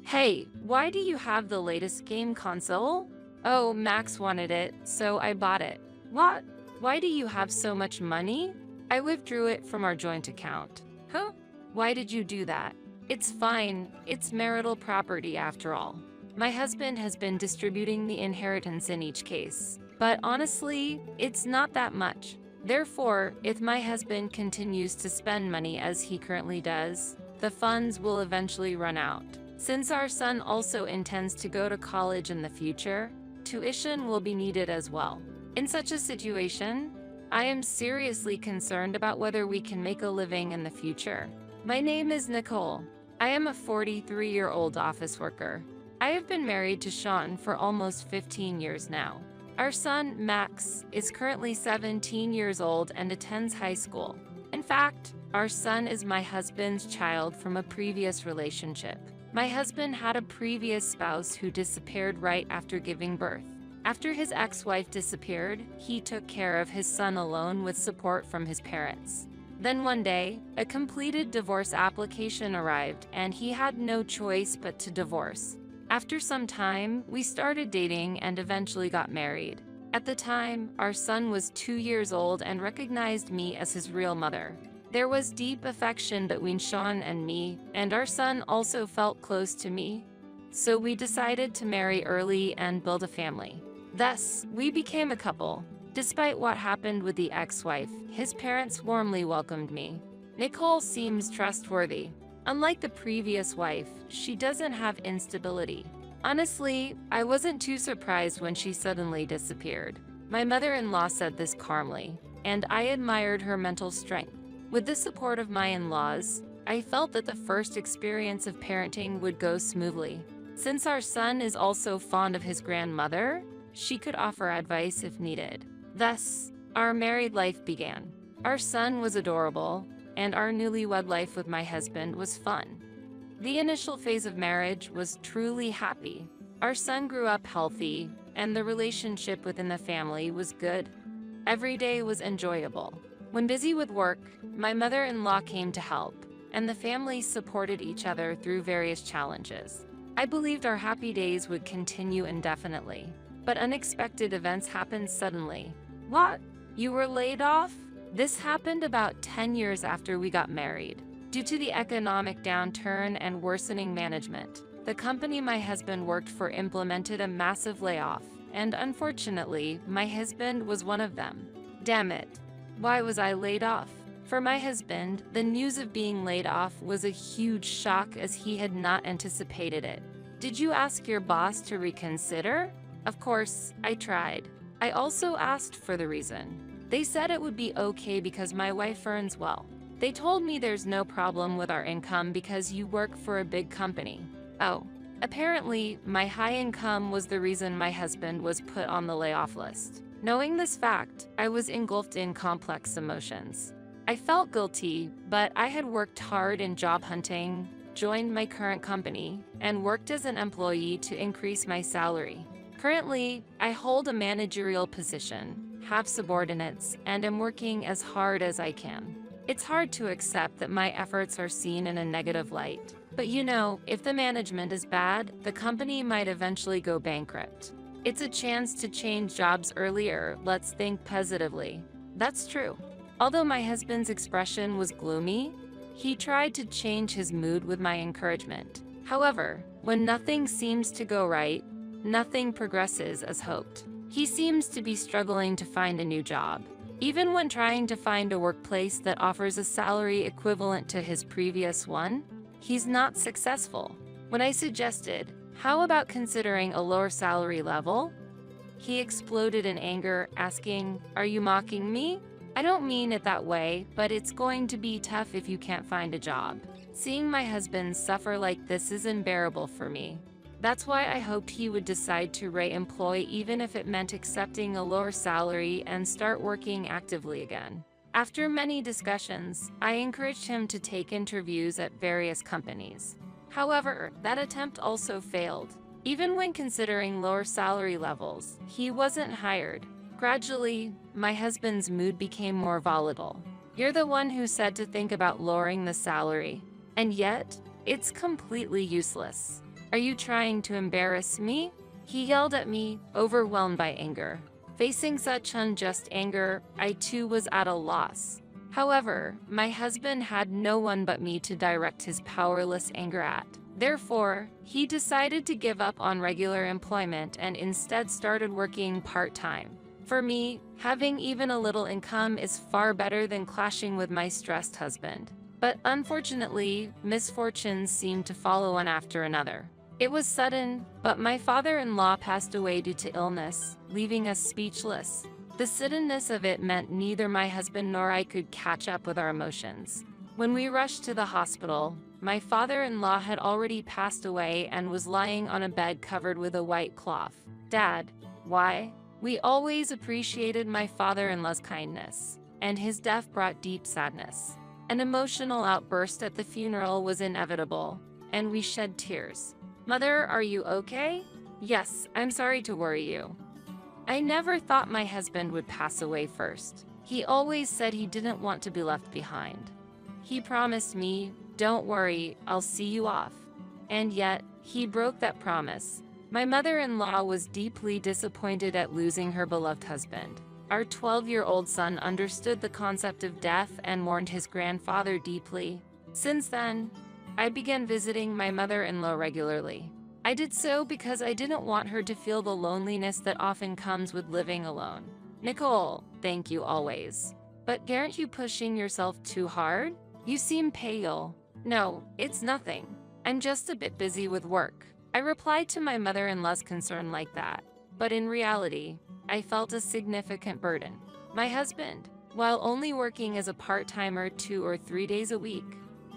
Hey, why do you have the latest game console? Oh, Max wanted it, so I bought it. What? Why do you have so much money? I withdrew it from our joint account. Huh? Why did you do that? It's fine, it's marital property after all. My husband has been distributing the inheritance in each case, but honestly, it's not that much. Therefore, if my husband continues to spend money as he currently does, the funds will eventually run out. Since our son also intends to go to college in the future, tuition will be needed as well. In such a situation, I am seriously concerned about whether we can make a living in the future. My name is Nicole. I am a 43-year-old office worker. I have been married to Sean for almost 15 years now. Our son, Max, is currently 17 years old and attends high school. In fact, our son is my husband's child from a previous relationship. My husband had a previous spouse who disappeared right after giving birth. After his ex-wife disappeared, he took care of his son alone with support from his parents. Then one day, a completed divorce application arrived and he had no choice but to divorce. After some time, we started dating and eventually got married. At the time, our son was 2 years old and recognized me as his real mother. There was deep affection between Sean and me, and our son also felt close to me. So we decided to marry early and build a family. Thus, we became a couple. Despite what happened with the ex-wife, his parents warmly welcomed me. Nicole seems trustworthy. Unlike the previous wife, she doesn't have instability. Honestly, I wasn't too surprised when she suddenly disappeared. My mother-in-law said this calmly, and I admired her mental strength. With the support of my in-laws, I felt that the first experience of parenting would go smoothly. Since our son is also fond of his grandmother, she could offer advice if needed. Thus, our married life began. Our son was adorable, and our newlywed life with my husband was fun. The initial phase of marriage was truly happy. Our son grew up healthy, and the relationship within the family was good. Every day was enjoyable. When busy with work, my mother-in-law came to help, and the family supported each other through various challenges. I believed our happy days would continue indefinitely, but unexpected events happened suddenly. What? You were laid off? This happened about 10 years after we got married. Due to the economic downturn and worsening management, the company my husband worked for implemented a massive layoff, and unfortunately, my husband was one of them. Damn it. Why was I laid off? For my husband, the news of being laid off was a huge shock as he had not anticipated it. Did you ask your boss to reconsider? Of course, I tried. I also asked for the reason. They said it would be okay because my wife earns well. They told me there's no problem with our income because you work for a big company. Oh, apparently, my high income was the reason my husband was put on the layoff list. Knowing this fact, I was engulfed in complex emotions. I felt guilty, but I had worked hard in job hunting, joined my current company, and worked as an employee to increase my salary. Currently, I hold a managerial position, have subordinates, and am working as hard as I can. It's hard to accept that my efforts are seen in a negative light. But you know, if the management is bad, the company might eventually go bankrupt. It's a chance to change jobs earlier, let's think positively. That's true. Although my husband's expression was gloomy, he tried to change his mood with my encouragement. However, when nothing seems to go right, nothing progresses as hoped. He seems to be struggling to find a new job. Even when trying to find a workplace that offers a salary equivalent to his previous one, he's not successful. When I suggested, how about considering a lower salary level? He exploded in anger, asking, "Are you mocking me? I don't mean it that way, but it's going to be tough if you can't find a job." Seeing my husband suffer like this is unbearable for me. That's why I hoped he would decide to re-employ even if it meant accepting a lower salary and start working actively again. After many discussions, I encouraged him to take interviews at various companies. However, that attempt also failed. Even when considering lower salary levels, he wasn't hired. Gradually, my husband's mood became more volatile. "You're the one who said to think about lowering the salary. And yet, it's completely useless. Are you trying to embarrass me? He yelled at me, overwhelmed by anger. Facing such unjust anger, I too was at a loss. However, my husband had no one but me to direct his powerless anger at. Therefore, he decided to give up on regular employment and instead started working part-time. For me, having even a little income is far better than clashing with my stressed husband. But unfortunately, misfortunes seemed to follow one after another. It was sudden, but my father-in-law passed away due to illness, leaving us speechless. The suddenness of it meant neither my husband nor I could catch up with our emotions. When we rushed to the hospital, my father-in-law had already passed away and was lying on a bed covered with a white cloth. Dad, why? We always appreciated my father-in-law's kindness, and his death brought deep sadness. An emotional outburst at the funeral was inevitable, and we shed tears. Mother, are you okay? Yes, I'm sorry to worry you. I never thought my husband would pass away first. He always said he didn't want to be left behind. He promised me, don't worry, I'll see you off. And yet, he broke that promise. My mother-in-law was deeply disappointed at losing her beloved husband. Our 12-year-old son understood the concept of death and mourned his grandfather deeply. Since then, I began visiting my mother-in-law regularly. I did so because I didn't want her to feel the loneliness that often comes with living alone. Nicole, thank you always. But aren't you pushing yourself too hard? You seem pale. No, it's nothing. I'm just a bit busy with work. I replied to my mother-in-law's concern like that. But in reality, I felt a significant burden. My husband, while only working as a part-timer 2 or 3 days a week,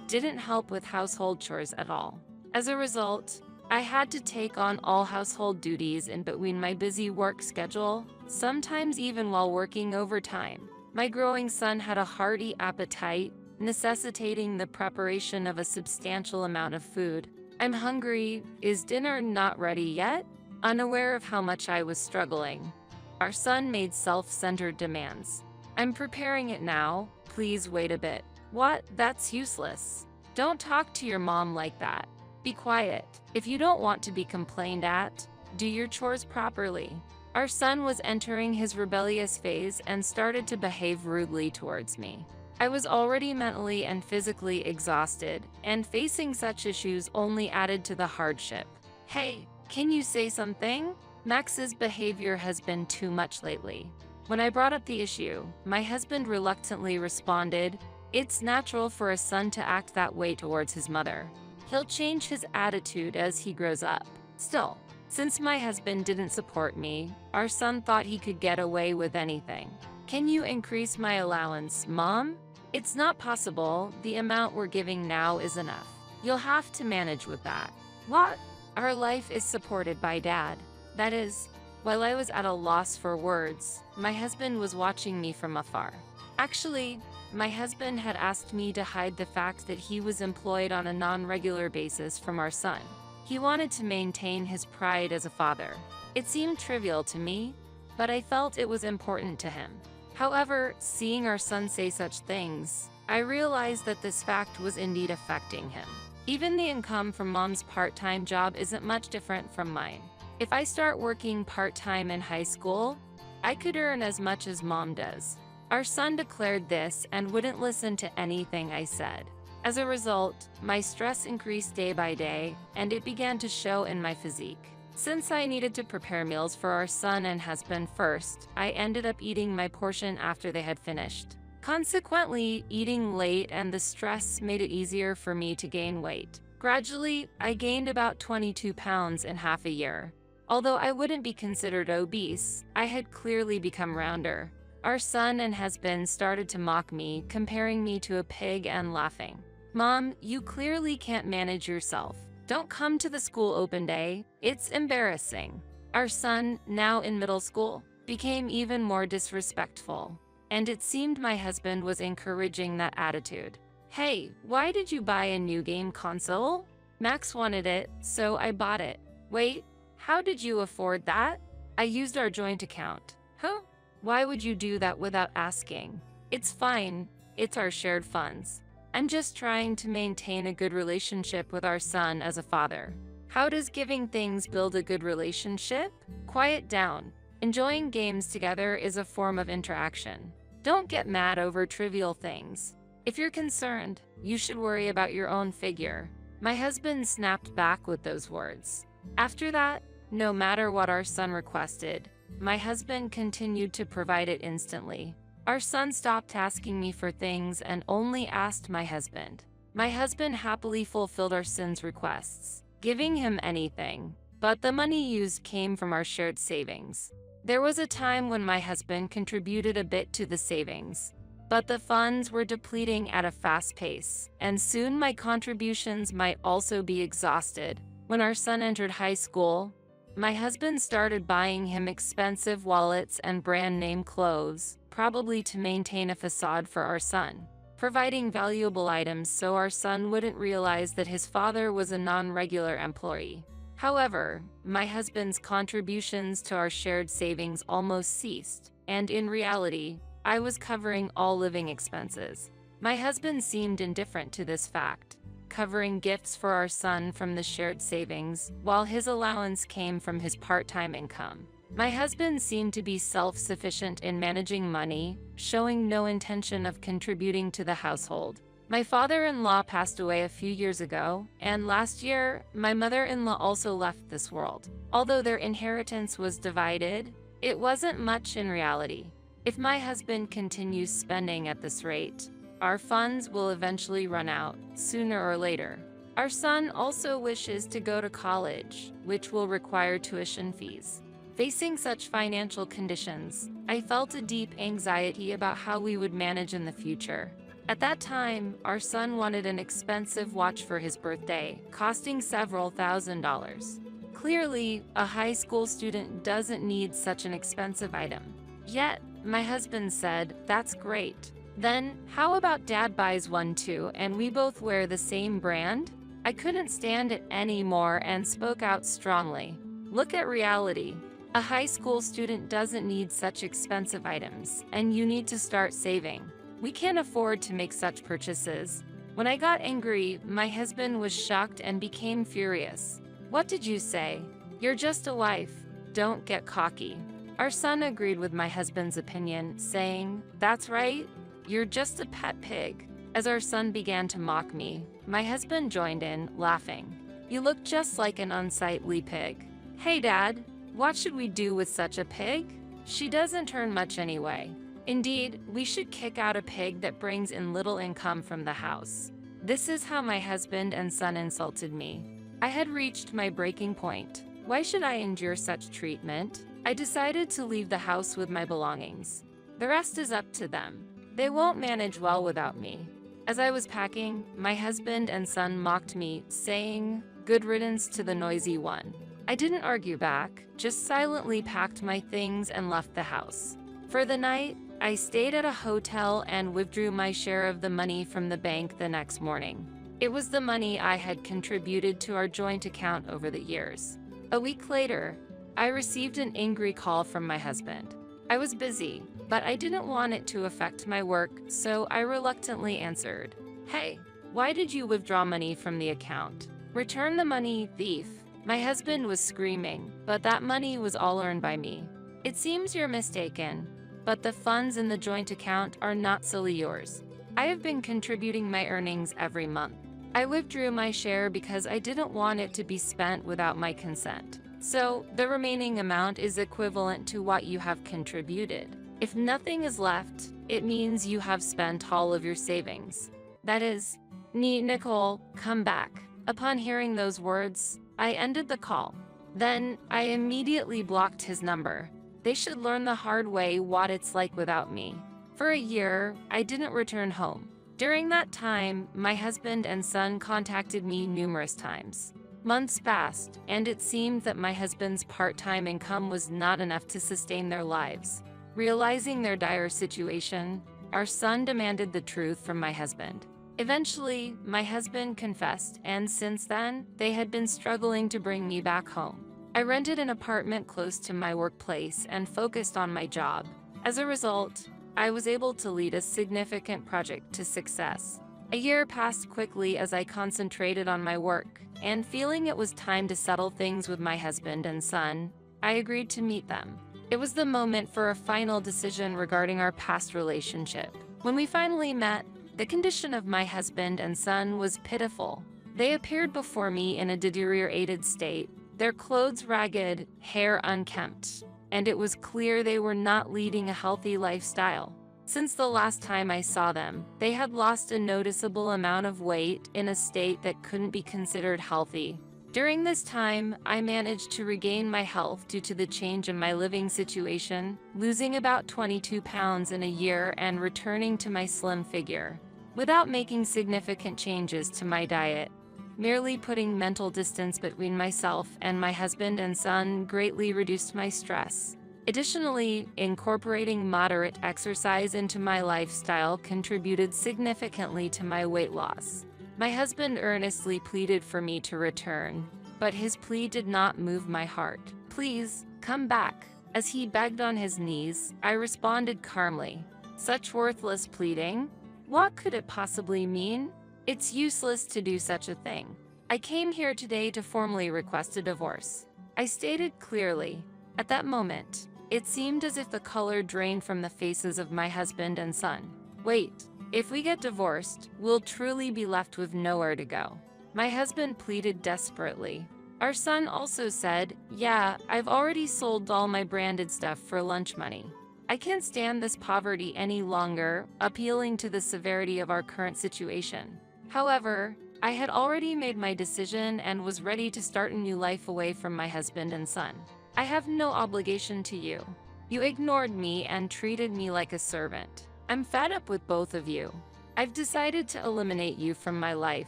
didn't help with household chores at all. As a result, I had to take on all household duties in between my busy work schedule, sometimes even while working overtime. My growing son had a hearty appetite, necessitating the preparation of a substantial amount of food. I'm hungry. Is dinner not ready yet? Unaware of how much I was struggling, our son made self-centered demands. I'm preparing it now. Please wait a bit. What? That's useless. Don't talk to your mom like that. Be quiet. If you don't want to be complained at, do your chores properly. Our son was entering his rebellious phase and started to behave rudely towards me. I was already mentally and physically exhausted, and facing such issues only added to the hardship. Hey, can you say something? Max's behavior has been too much lately. When I brought up the issue, my husband reluctantly responded, "It's natural for a son to act that way towards his mother. He'll change his attitude as he grows up." Still, since my husband didn't support me, our son thought he could get away with anything. "Can you increase my allowance, Mom?" "It's not possible. The amount we're giving now is enough. You'll have to manage with that." "What?" "Our life is supported by Dad." That is, while I was at a loss for words, my husband was watching me from afar. Actually, my husband had asked me to hide the fact that he was employed on a non-regular basis from our son. He wanted to maintain his pride as a father. It seemed trivial to me, but I felt it was important to him. However, seeing our son say such things, I realized that this fact was indeed affecting him. Even the income from Mom's part-time job isn't much different from mine. If I start working part-time in high school, I could earn as much as Mom does. Our son declared this and wouldn't listen to anything I said. As a result, my stress increased day by day, and it began to show in my physique. Since I needed to prepare meals for our son and husband first, I ended up eating my portion after they had finished. Consequently, eating late and the stress made it easier for me to gain weight. Gradually, I gained about 22 pounds in half a year. Although I wouldn't be considered obese, I had clearly become rounder. Our son and husband started to mock me, comparing me to a pig and laughing. "Mom, you clearly can't manage yourself. Don't come to the school open day. It's embarrassing." Our son, now in middle school, became even more disrespectful, and it seemed my husband was encouraging that attitude. "Hey, why did you buy a new game console?" "Max wanted it, so I bought it." "Wait, how did you afford that?" "I used our joint account." "Huh? Why would you do that without asking?" "It's fine. It's our shared funds. I'm just trying to maintain a good relationship with our son as a father." How does giving things build a good relationship? Quiet down. Enjoying games together is a form of interaction. Don't get mad over trivial things. If you're concerned, you should worry about your own figure. My husband snapped back with those words. After that, no matter what our son requested, my husband continued to provide it instantly. Our son stopped asking me for things and only asked my husband. My husband happily fulfilled our son's requests, giving him anything, but the money used came from our shared savings. There was a time when my husband contributed a bit to the savings, but the funds were depleting at a fast pace, and soon my contributions might also be exhausted. When our son entered high school, my husband started buying him expensive wallets and brand-name clothes, probably to maintain a facade for our son, providing valuable items so our son wouldn't realize that his father was a non-regular employee. However, my husband's contributions to our shared savings almost ceased, and in reality, I was covering all living expenses. My husband seemed indifferent to this fact, covering gifts for our son from the shared savings, while his allowance came from his part-time income. My husband seemed to be self-sufficient in managing money, showing no intention of contributing to the household. My father-in-law passed away a few years ago, and last year, my mother-in-law also left this world. Although their inheritance was divided, it wasn't much in reality. If my husband continues spending at this rate, our funds will eventually run out, sooner or later. Our son also wishes to go to college, which will require tuition fees. Facing such financial conditions, I felt a deep anxiety about how we would manage in the future. At that time, our son wanted an expensive watch for his birthday, costing several $1,000s. Clearly, a high school student doesn't need such an expensive item. Yet, my husband said, "That's great. Then, how about Dad buys one too and we both wear the same brand?" I couldn't stand it anymore and spoke out strongly. Look at reality. A high school student doesn't need such expensive items, and you need to start saving. We can't afford to make such purchases. When I got angry, my husband was shocked and became furious. "What did you say? You're just a wife. Don't get cocky." Our son agreed with my husband's opinion, saying, "That's right. You're just a pet pig." As our son began to mock me, my husband joined in, laughing. "You look just like an unsightly pig." "Hey Dad, what should we do with such a pig? She doesn't earn much anyway. Indeed, we should kick out a pig that brings in little income from the house." This is how my husband and son insulted me. I had reached my breaking point. Why should I endure such treatment? I decided to leave the house with my belongings. The rest is up to them. They won't manage well without me. As I was packing, my husband and son mocked me, saying, "Good riddance to the noisy one." I didn't argue back, just silently packed my things and left the house. For the night, I stayed at a hotel and withdrew my share of the money from the bank the next morning. It was the money I had contributed to our joint account over the years. A week later, I received an angry call from my husband. I was busy, but I didn't want it to affect my work, so I reluctantly answered. "Hey, why did you withdraw money from the account? Return the money, thief." My husband was screaming, but that money was all earned by me. "It seems you're mistaken, but the funds in the joint account are not solely yours. I have been contributing my earnings every month. I withdrew my share because I didn't want it to be spent without my consent. So, the remaining amount is equivalent to what you have contributed. If nothing is left, it means you have spent all of your savings. That is, Nicole, come back." Upon hearing those words, I ended the call. Then, I immediately blocked his number. They should learn the hard way what it's like without me. For a year, I didn't return home. During that time, my husband and son contacted me numerous times. Months passed, and it seemed that my husband's part-time income was not enough to sustain their lives. Realizing their dire situation, our son demanded the truth from my husband. Eventually, my husband confessed, and since then, they had been struggling to bring me back home. I rented an apartment close to my workplace and focused on my job. As a result, I was able to lead a significant project to success. A year passed quickly as I concentrated on my work, and feeling it was time to settle things with my husband and son, I agreed to meet them. It was the moment for a final decision regarding our past relationship. When we finally met, the condition of my husband and son was pitiful. They appeared before me in a deteriorated state, their clothes ragged, hair unkempt, and it was clear they were not leading a healthy lifestyle. Since the last time I saw them, they had lost a noticeable amount of weight in a state that couldn't be considered healthy. During this time, I managed to regain my health due to the change in my living situation, losing about 22 pounds in a year and returning to my slim figure. Without making significant changes to my diet, merely putting mental distance between myself and my husband and son greatly reduced my stress. Additionally, incorporating moderate exercise into my lifestyle contributed significantly to my weight loss. My husband earnestly pleaded for me to return, but his plea did not move my heart. "Please, come back." As he begged on his knees, I responded calmly. "Such worthless pleading? What could it possibly mean? It's useless to do such a thing. I came here today to formally request a divorce," I stated clearly. At that moment, it seemed as if the color drained from the faces of my husband and son. "Wait. If we get divorced, we'll truly be left with nowhere to go," my husband pleaded desperately. Our son also said, "Yeah, I've already sold all my branded stuff for lunch money. I can't stand this poverty any longer," appealing to the severity of our current situation. However, I had already made my decision and was ready to start a new life away from my husband and son. "I have no obligation to you. You ignored me and treated me like a servant. I'm fed up with both of you. I've decided to eliminate you from my life,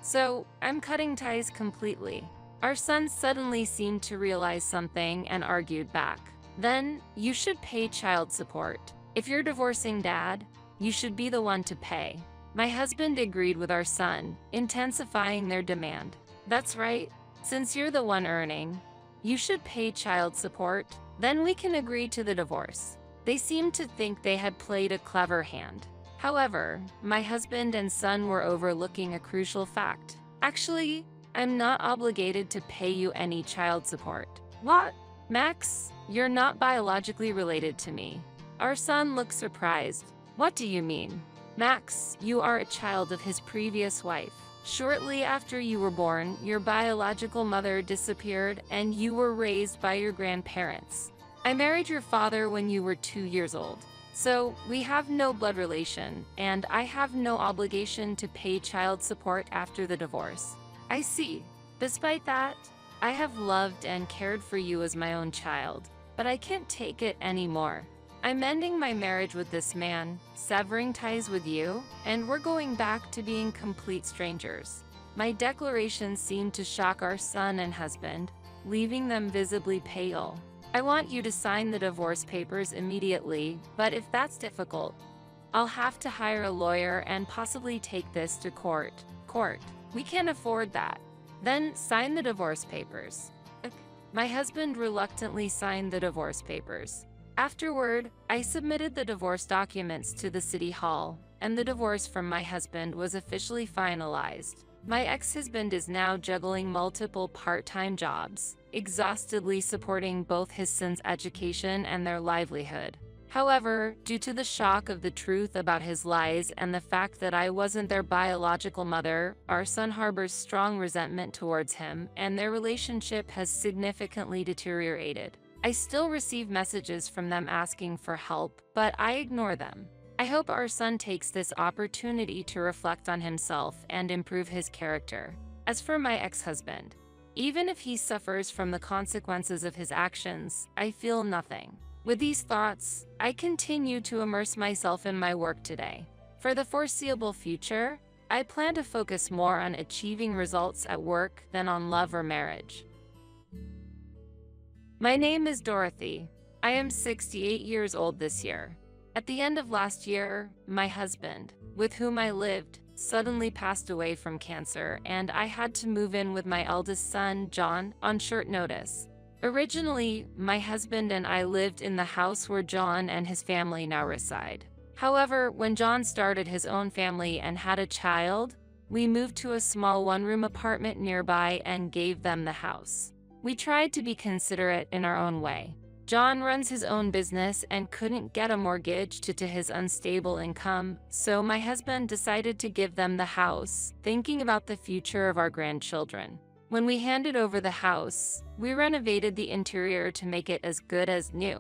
so I'm cutting ties completely." Our son suddenly seemed to realize something and argued back. "Then, you should pay child support. If you're divorcing Dad, you should be the one to pay." My husband agreed with our son, intensifying their demand. "That's right. Since you're the one earning, you should pay child support. Then we can agree to the divorce." They seemed to think they had played a clever hand. However, my husband and son were overlooking a crucial fact. "Actually, I'm not obligated to pay you any child support." "What? Max, you're not biologically related to me." Our son looked surprised. "What do you mean?" "Max, you are a child of his previous wife. Shortly after you were born, your biological mother disappeared and you were raised by your grandparents. I married your father when you were 2 years old. So, we have no blood relation, and I have no obligation to pay child support after the divorce." "I see. Despite that, I have loved and cared for you as my own child, but I can't take it anymore. I'm ending my marriage with this man, severing ties with you, and we're going back to being complete strangers." My declaration seemed to shock our son and husband, leaving them visibly pale. "I want you to sign the divorce papers immediately, but if that's difficult, I'll have to hire a lawyer and possibly take this to court." "Court? We can't afford that." "Then sign the divorce papers." My husband reluctantly signed the divorce papers. Afterward, I submitted the divorce documents to the city hall, and the divorce from my husband was officially finalized. My ex-husband is now juggling multiple part-time jobs, exhaustedly supporting both his son's education and their livelihood. However, due to the shock of the truth about his lies and the fact that I wasn't their biological mother, our son harbors strong resentment towards him, and their relationship has significantly deteriorated. I still receive messages from them asking for help, but I ignore them. I hope our son takes this opportunity to reflect on himself and improve his character. As for my ex-husband, even if he suffers from the consequences of his actions, I feel nothing. With these thoughts, I continue to immerse myself in my work today. For the foreseeable future, I plan to focus more on achieving results at work than on love or marriage. My name is Dorothy. I am 68 years old this year. At the end of last year, my husband, with whom I lived, suddenly passed away from cancer, and I had to move in with my eldest son, John, on short notice. Originally, my husband and I lived in the house where John and his family now reside. However, when John started his own family and had a child, we moved to a small one-room apartment nearby and gave them the house. We tried to be considerate in our own way. John runs his own business and couldn't get a mortgage due to his unstable income, so my husband decided to give them the house, thinking about the future of our grandchildren. When we handed over the house, we renovated the interior to make it as good as new.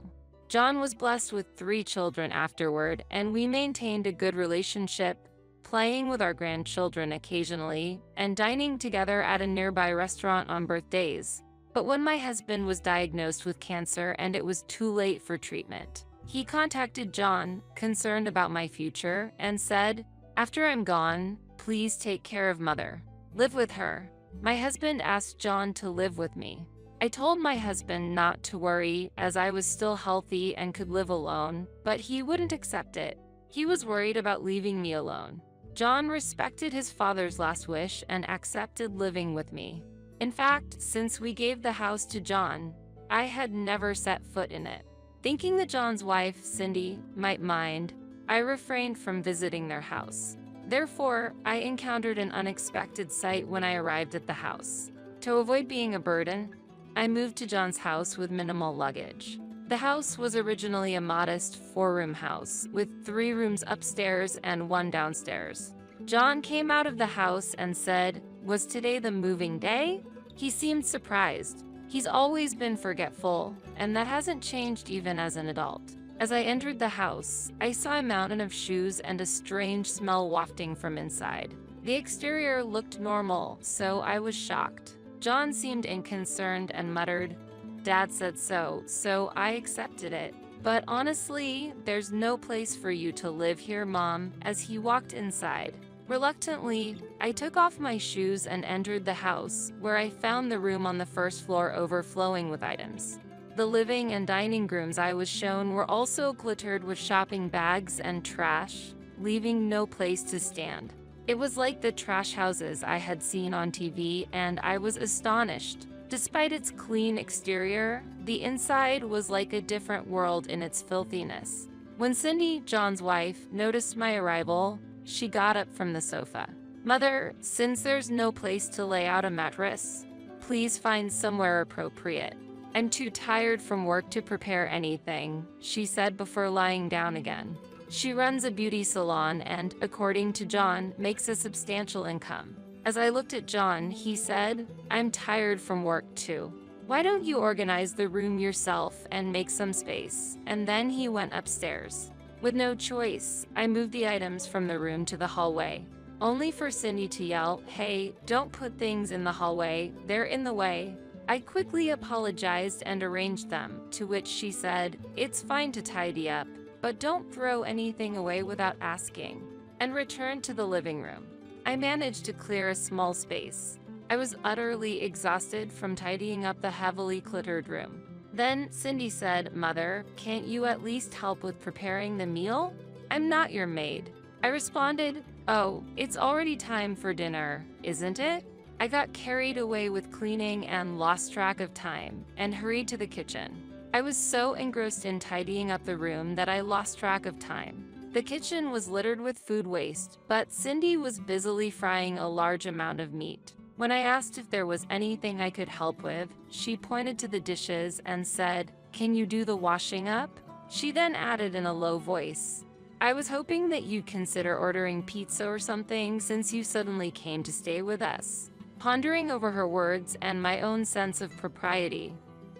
John was blessed with 3 children afterward, and we maintained a good relationship, playing with our grandchildren occasionally, and dining together at a nearby restaurant on birthdays. But when my husband was diagnosed with cancer and it was too late for treatment, he contacted John, concerned about my future, and said, "After I'm gone, please take care of Mother. Live with her." My husband asked John to live with me. I told my husband not to worry as I was still healthy and could live alone, but he wouldn't accept it. He was worried about leaving me alone. John respected his father's last wish and accepted living with me. In fact, since we gave the house to John, I had never set foot in it. Thinking that John's wife, Cindy, might mind, I refrained from visiting their house. Therefore, I encountered an unexpected sight when I arrived at the house. To avoid being a burden, I moved to John's house with minimal luggage. The house was originally a modest 4-room house, with 3 rooms upstairs and 1 downstairs. John came out of the house and said, "Was today the moving day?" He seemed surprised. He's always been forgetful, and that hasn't changed even as an adult. As I entered the house, I saw a mountain of shoes and a strange smell wafting from inside. The exterior looked normal, so I was shocked. John seemed unconcerned and muttered, "Dad said so, so I accepted it. But honestly, there's no place for you to live here, Mom," as he walked inside. Reluctantly, I took off my shoes and entered the house, where I found the room on the first floor overflowing with items. The living and dining rooms I was shown were also cluttered with shopping bags and trash, leaving no place to stand. It was like the trash houses I had seen on TV, and I was astonished. Despite its clean exterior, the inside was like a different world in its filthiness. When Cindy, John's wife, noticed my arrival, she got up from the sofa. "Mother, since there's no place to lay out a mattress, please find somewhere appropriate. I'm too tired from work to prepare anything," she said before lying down again. She runs a beauty salon and, according to John, makes a substantial income. As I looked at John, he said, "I'm tired from work too. Why don't you organize the room yourself and make some space?" And then he went upstairs. With no choice, I moved the items from the room to the hallway, only for Cindy to yell, "Hey, don't put things in the hallway, they're in the way." I quickly apologized and arranged them, to which she said, "It's fine to tidy up, but don't throw anything away without asking," and returned to the living room. I managed to clear a small space. I was utterly exhausted from tidying up the heavily cluttered room. Then Cindy said, "Mother, can't you at least help with preparing the meal? I'm not your maid." I responded, "Oh, it's already time for dinner, isn't it?" I got carried away with cleaning and lost track of time, and hurried to the kitchen. I was so engrossed in tidying up the room that I lost track of time. The kitchen was littered with food waste, but Cindy was busily frying a large amount of meat. When I asked if there was anything I could help with, she pointed to the dishes and said, "Can you do the washing up?" She then added in a low voice, "I was hoping that you'd consider ordering pizza or something since you suddenly came to stay with us." Pondering over her words and my own sense of propriety,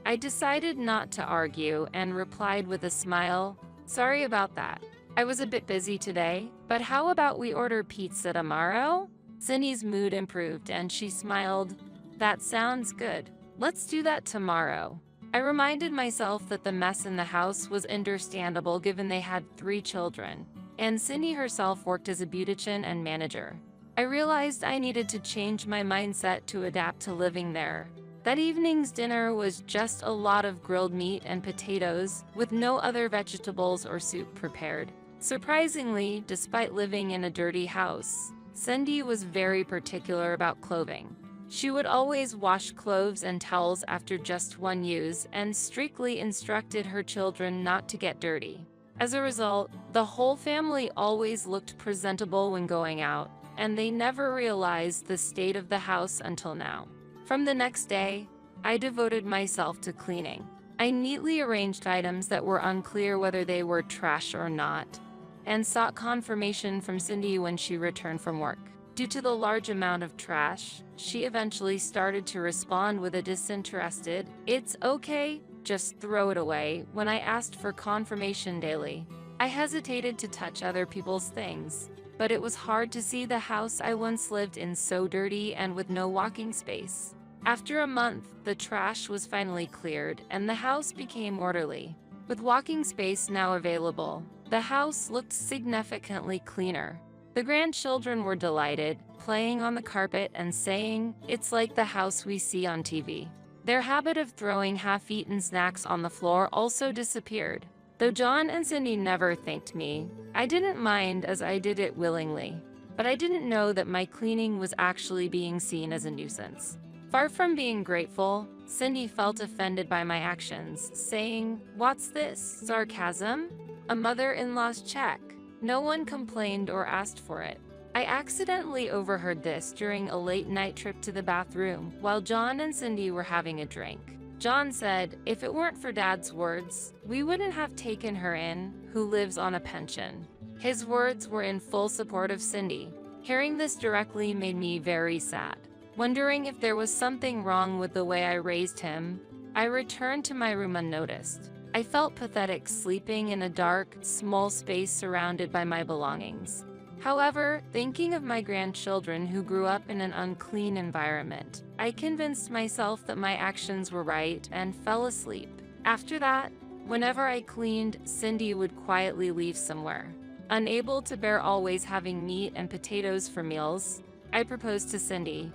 I decided not to argue and replied with a smile, "Sorry about that. I was a bit busy today, but how about we order pizza tomorrow?" Cindy's mood improved and she smiled, "That sounds good. Let's do that tomorrow." I reminded myself that the mess in the house was understandable given they had 3 children, and Cindy herself worked as a beautician and manager. I realized I needed to change my mindset to adapt to living there. That evening's dinner was just a lot of grilled meat and potatoes, with no other vegetables or soup prepared. Surprisingly, despite living in a dirty house, Cindy was very particular about clothing. She would always wash clothes and towels after just one use and strictly instructed her children not to get dirty. As a result, the whole family always looked presentable when going out, and they never realized the state of the house until now. From the next day, I devoted myself to cleaning. I neatly arranged items that were unclear whether they were trash or not, and sought confirmation from Cindy when she returned from work. Due to the large amount of trash, she eventually started to respond with a disinterested, "It's okay, just throw it away," when I asked for confirmation daily. I hesitated to touch other people's things, but it was hard to see the house I once lived in so dirty and with no walking space. After a month, the trash was finally cleared and the house became orderly. With walking space now available, the house looked significantly cleaner. The grandchildren were delighted, playing on the carpet and saying, "It's like the house we see on TV." Their habit of throwing half-eaten snacks on the floor also disappeared. Though John and Cindy never thanked me, I didn't mind as I did it willingly. But I didn't know that my cleaning was actually being seen as a nuisance. Far from being grateful, Cindy felt offended by my actions, saying, "What's this, sarcasm? A mother-in-law's check." No one complained or asked for it. I accidentally overheard this during a late-night trip to the bathroom while John and Cindy were having a drink. John said, "If it weren't for Dad's words, we wouldn't have taken her in, who lives on a pension." His words were in full support of Cindy. Hearing this directly made me very sad. Wondering if there was something wrong with the way I raised him, I returned to my room unnoticed. I felt pathetic sleeping in a dark, small space surrounded by my belongings. However, thinking of my grandchildren who grew up in an unclean environment, I convinced myself that my actions were right and fell asleep. After that, whenever I cleaned, Cindy would quietly leave somewhere. Unable to bear always having meat and potatoes for meals, I proposed to Cindy,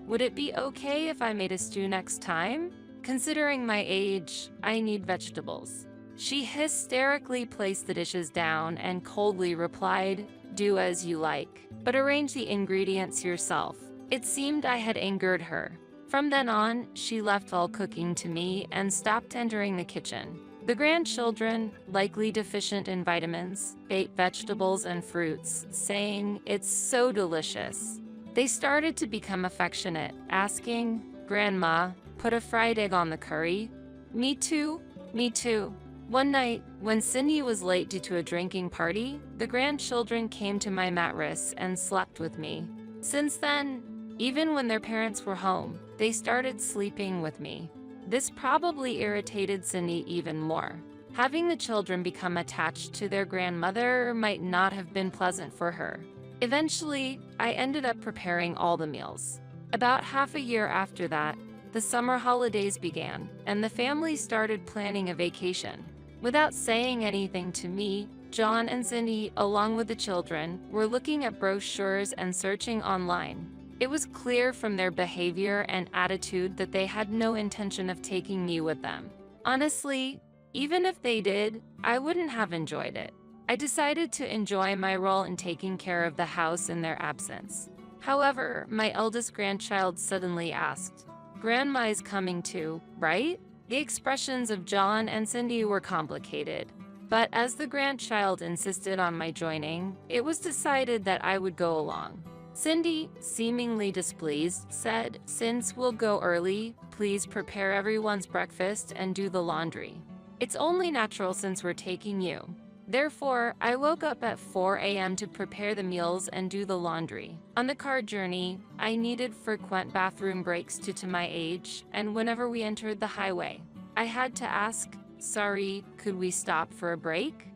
"Would it be okay if I made a stew next time? Considering my age, I need vegetables." She hysterically placed the dishes down and coldly replied, "Do as you like, but arrange the ingredients yourself." It seemed I had angered her. From then on, she left all cooking to me and stopped entering the kitchen. The grandchildren, likely deficient in vitamins, ate vegetables and fruits, saying, "It's so delicious." They started to become affectionate, asking, "Grandma, put a fried egg on the curry?" "Me too, me too." One night, when Cindy was late due to a drinking party, the grandchildren came to my mattress and slept with me. Since then, even when their parents were home, they started sleeping with me. This probably irritated Cindy even more. Having the children become attached to their grandmother might not have been pleasant for her. Eventually, I ended up preparing all the meals. About half a year after that, the summer holidays began, and the family started planning a vacation. Without saying anything to me, John and Cindy, along with the children, were looking at brochures and searching online. It was clear from their behavior and attitude that they had no intention of taking me with them. Honestly, even if they did, I wouldn't have enjoyed it. I decided to enjoy my role in taking care of the house in their absence. However, my eldest grandchild suddenly asked, "Grandma is coming too, right?" The expressions of John and Cindy were complicated, but as the grandchild insisted on my joining, it was decided that I would go along. Cindy, seemingly displeased, said, "Since we'll go early, please prepare everyone's breakfast and do the laundry. It's only natural since we're taking you." Therefore, I woke up at 4 a.m. to prepare the meals and do the laundry. On the car journey, I needed frequent bathroom breaks due to my age, and whenever we entered the highway, I had to ask, "Sorry, could we stop for a break?"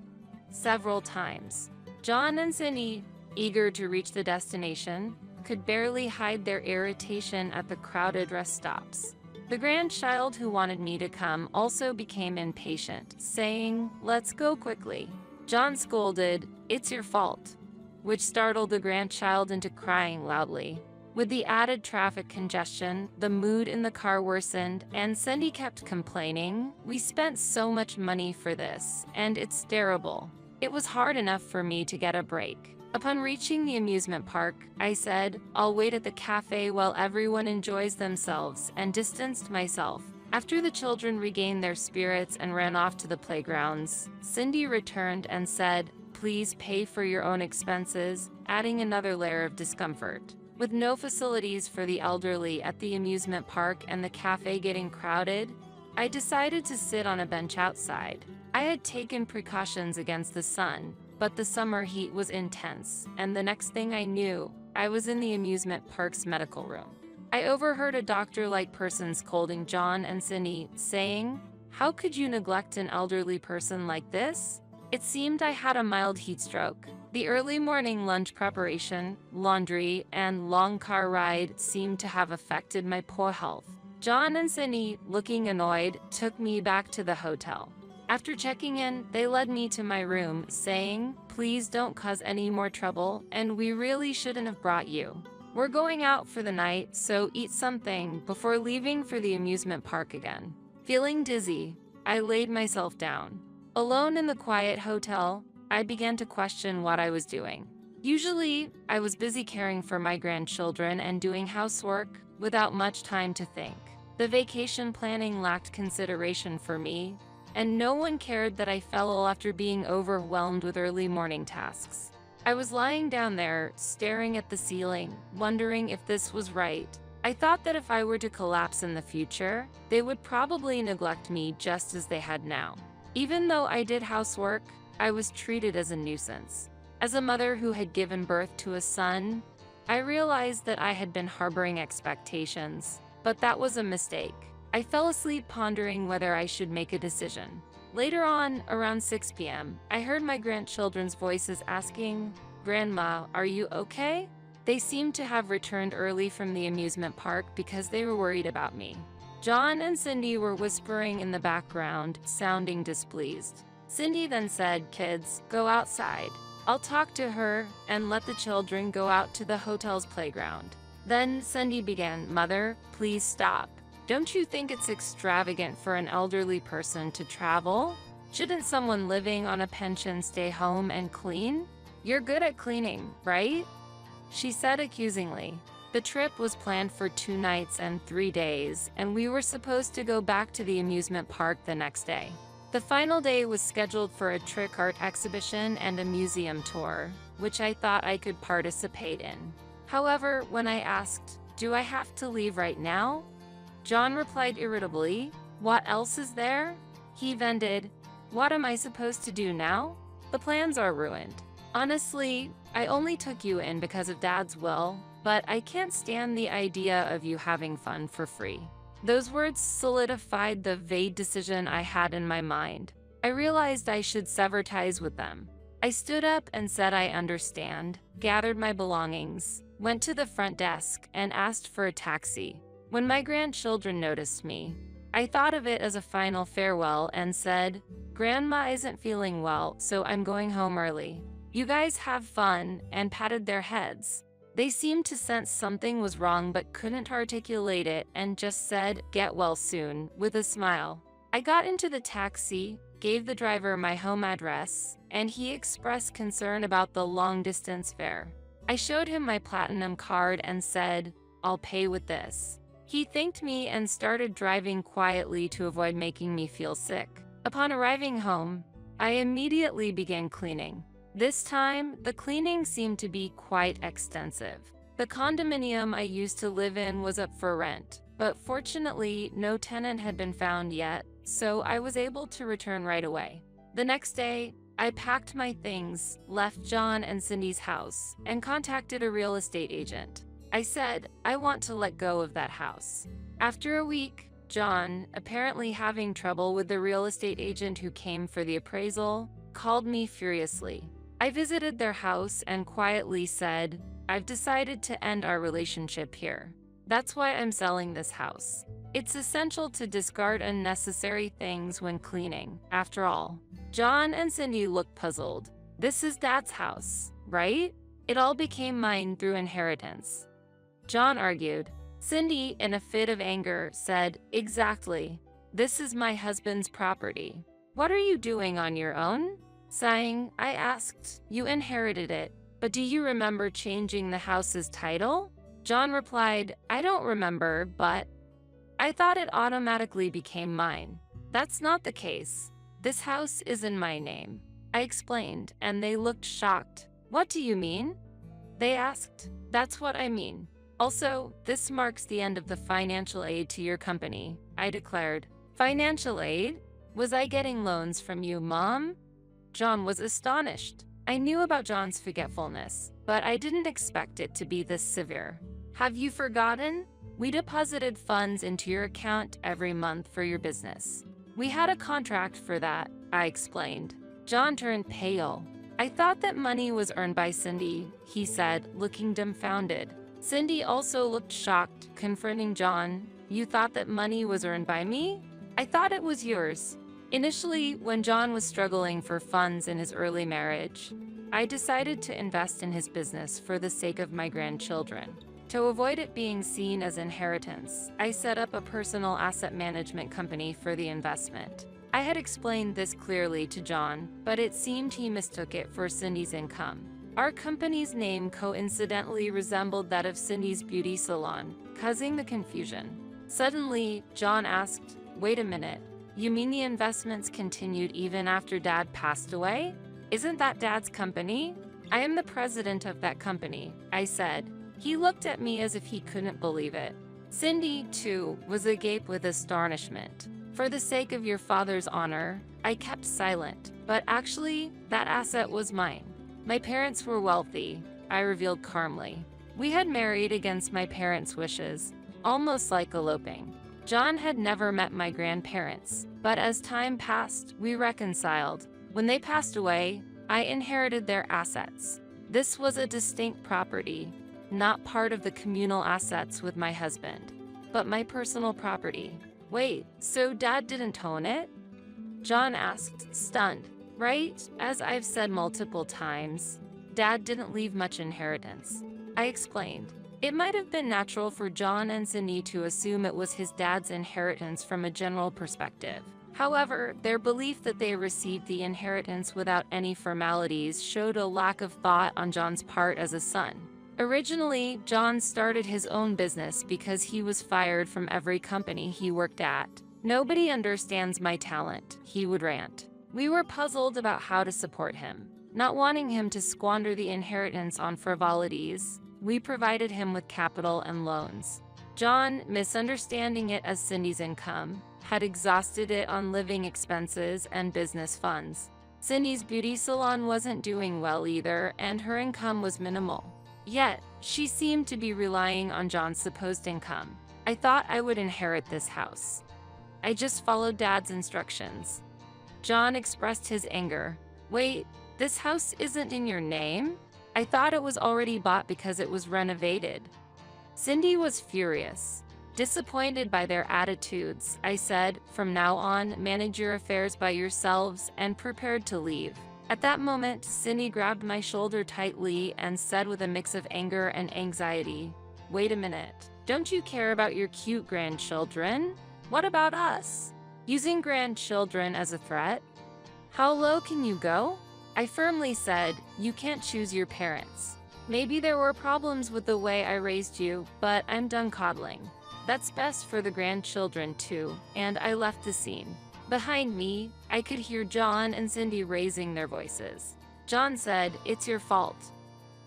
Several times. John and Cindy, eager to reach the destination, could barely hide their irritation at the crowded rest stops. The grandchild who wanted me to come also became impatient, saying, "Let's go quickly." John scolded, "It's your fault," which startled the grandchild into crying loudly. With the added traffic congestion, the mood in the car worsened, and Cindy kept complaining, "We spent so much money for this, and it's terrible." It was hard enough for me to get a break. Upon reaching the amusement park, I said, "I'll wait at the cafe while everyone enjoys themselves," and distanced myself. After the children regained their spirits and ran off to the playgrounds, Cindy returned and said, "Please pay for your own expenses," adding another layer of discomfort. With no facilities for the elderly at the amusement park and the cafe getting crowded, I decided to sit on a bench outside. I had taken precautions against the sun, but the summer heat was intense, and the next thing I knew, I was in the amusement park's medical room. I overheard a doctor-like person scolding John and Cindy, saying, "How could you neglect an elderly person like this?" It seemed I had a mild heat stroke. The early morning lunch preparation, laundry, and long car ride seemed to have affected my poor health. John and Cindy, looking annoyed, took me back to the hotel. After checking in, they led me to my room, saying, "Please don't cause any more trouble, and we really shouldn't have brought you. We're going out for the night, so eat something before leaving for the amusement park again." Feeling dizzy, I laid myself down. Alone in the quiet hotel, I began to question what I was doing. Usually, I was busy caring for my grandchildren and doing housework without much time to think. The vacation planning lacked consideration for me, and no one cared that I fell ill after being overwhelmed with early morning tasks. I was lying down there, staring at the ceiling, wondering if this was right. I thought that if I were to collapse in the future, they would probably neglect me just as they had now. Even though I did housework, I was treated as a nuisance. As a mother who had given birth to a son, I realized that I had been harboring expectations, but that was a mistake. I fell asleep pondering whether I should make a decision. Later on, around 6 p.m., I heard my grandchildren's voices asking, "Grandma, are you okay?" They seemed to have returned early from the amusement park because they were worried about me. John and Cindy were whispering in the background, sounding displeased. Cindy then said, "Kids, go outside. I'll talk to her and let the children go out to the hotel's playground." Then Cindy began, "Mother, please stop. Don't you think it's extravagant for an elderly person to travel? Shouldn't someone living on a pension stay home and clean? You're good at cleaning, right?" She said accusingly. The trip was planned for 2 nights and 3 days, and we were supposed to go back to the amusement park the next day. The final day was scheduled for a trick art exhibition and a museum tour, which I thought I could participate in. However, when I asked, "Do I have to leave right now?" John replied irritably, "What else is there?" He vented, "What am I supposed to do now? The plans are ruined. Honestly, I only took you in because of Dad's will, but I can't stand the idea of you having fun for free." Those words solidified the vague decision I had in my mind. I realized I should sever ties with them. I stood up and said I understand, gathered my belongings, went to the front desk, and asked for a taxi. When my grandchildren noticed me, I thought of it as a final farewell and said, "Grandma isn't feeling well, so I'm going home early. You guys have fun," and patted their heads. They seemed to sense something was wrong but couldn't articulate it and just said, "Get well soon," with a smile. I got into the taxi, gave the driver my home address, and he expressed concern about the long-distance fare. I showed him my platinum card and said, "I'll pay with this." He thanked me and started driving quietly to avoid making me feel sick. Upon arriving home, I immediately began cleaning. This time, the cleaning seemed to be quite extensive. The condominium I used to live in was up for rent, but fortunately, no tenant had been found yet, so I was able to return right away. The next day, I packed my things, left John and Cindy's house, and contacted a real estate agent. I said, "I want to let go of that house." After a week, John, apparently having trouble with the real estate agent who came for the appraisal, called me furiously. I visited their house and quietly said, "I've decided to end our relationship here. That's why I'm selling this house. It's essential to discard unnecessary things when cleaning, after all." John and Cindy looked puzzled. "This is Dad's house, right? It all became mine through inheritance." John argued. Cindy, in a fit of anger, said, "Exactly. This is my husband's property. What are you doing on your own?" Sighing, I asked, "You inherited it, but do you remember changing the house's title?" John replied, "I don't remember, but..." I thought it automatically became mine. That's not the case. This house is in my name. I explained, and they looked shocked. What do you mean? They asked. That's what I mean. Also, this marks the end of the financial aid to your company, I declared. Financial aid? Was I getting loans from you, Mom? John was astonished. I knew about John's forgetfulness, but I didn't expect it to be this severe. Have you forgotten? We deposited funds into your account every month for your business. We had a contract for that, I explained. John turned pale. I thought that money was earned by Cindy, he said, looking dumbfounded. Cindy also looked shocked, confronting John. You thought that money was earned by me? I thought it was yours. Initially, when John was struggling for funds in his early marriage, I decided to invest in his business for the sake of my grandchildren. To avoid it being seen as inheritance, I set up a personal asset management company for the investment. I had explained this clearly to John, but it seemed he mistook it for Cindy's income. Our company's name coincidentally resembled that of Cindy's beauty salon, causing the confusion. Suddenly, John asked, "Wait a minute. You mean the investments continued even after Dad passed away? Isn't that Dad's company?" "I am the president of that company," I said. He looked at me as if he couldn't believe it. Cindy, too, was agape with astonishment. For the sake of your father's honor, I kept silent, but actually, that asset was mine. My parents were wealthy, I revealed calmly. We had married against my parents' wishes, almost like eloping. John had never met my grandparents, but as time passed, we reconciled. When they passed away, I inherited their assets. This was a distinct property, not part of the communal assets with my husband, but my personal property. Wait, so Dad didn't own it? John asked, stunned. Right, as I've said multiple times, Dad didn't leave much inheritance. I explained. It might have been natural for John and Cindy to assume it was his dad's inheritance from a general perspective. However, their belief that they received the inheritance without any formalities showed a lack of thought on John's part as a son. Originally, John started his own business because he was fired from every company he worked at. Nobody understands my talent, he would rant. We were puzzled about how to support him. Not wanting him to squander the inheritance on frivolities, we provided him with capital and loans. John, misunderstanding it as Cindy's income, had exhausted it on living expenses and business funds. Cindy's beauty salon wasn't doing well either, and her income was minimal. Yet, she seemed to be relying on John's supposed income. I thought I would inherit this house. I just followed Dad's instructions. John expressed his anger. Wait, this house isn't in your name? I thought it was already bought because it was renovated. Cindy was furious. Disappointed by their attitudes, I said, from now on, manage your affairs by yourselves, and prepared to leave. At that moment, Cindy grabbed my shoulder tightly and said with a mix of anger and anxiety, "Wait a minute. Don't you care about your cute grandchildren? What about us? Using grandchildren as a threat? How low can you go?" I firmly said, "You can't choose your parents. Maybe there were problems with the way I raised you, but I'm done coddling. That's best for the grandchildren too," and I left the scene. Behind me, I could hear John and Cindy raising their voices. John said, "It's your fault."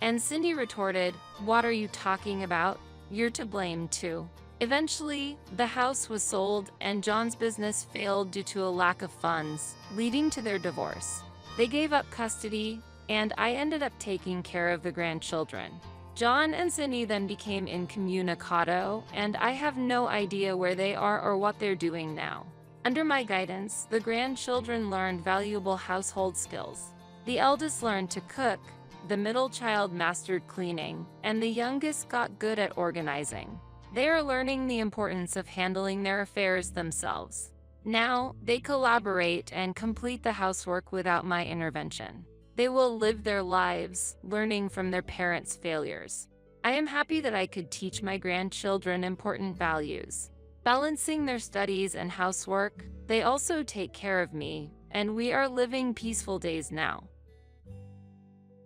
And Cindy retorted, "What are you talking about? You're to blame too." Eventually, the house was sold and John's business failed due to a lack of funds, leading to their divorce. They gave up custody, and I ended up taking care of the grandchildren. John and Cindy then became incommunicado, and I have no idea where they are or what they're doing now. Under my guidance, the grandchildren learned valuable household skills. The eldest learned to cook, the middle child mastered cleaning, and the youngest got good at organizing. They are learning the importance of handling their affairs themselves. Now, they collaborate and complete the housework without my intervention. They will live their lives, learning from their parents' failures. I am happy that I could teach my grandchildren important values. Balancing their studies and housework, they also take care of me, and we are living peaceful days now.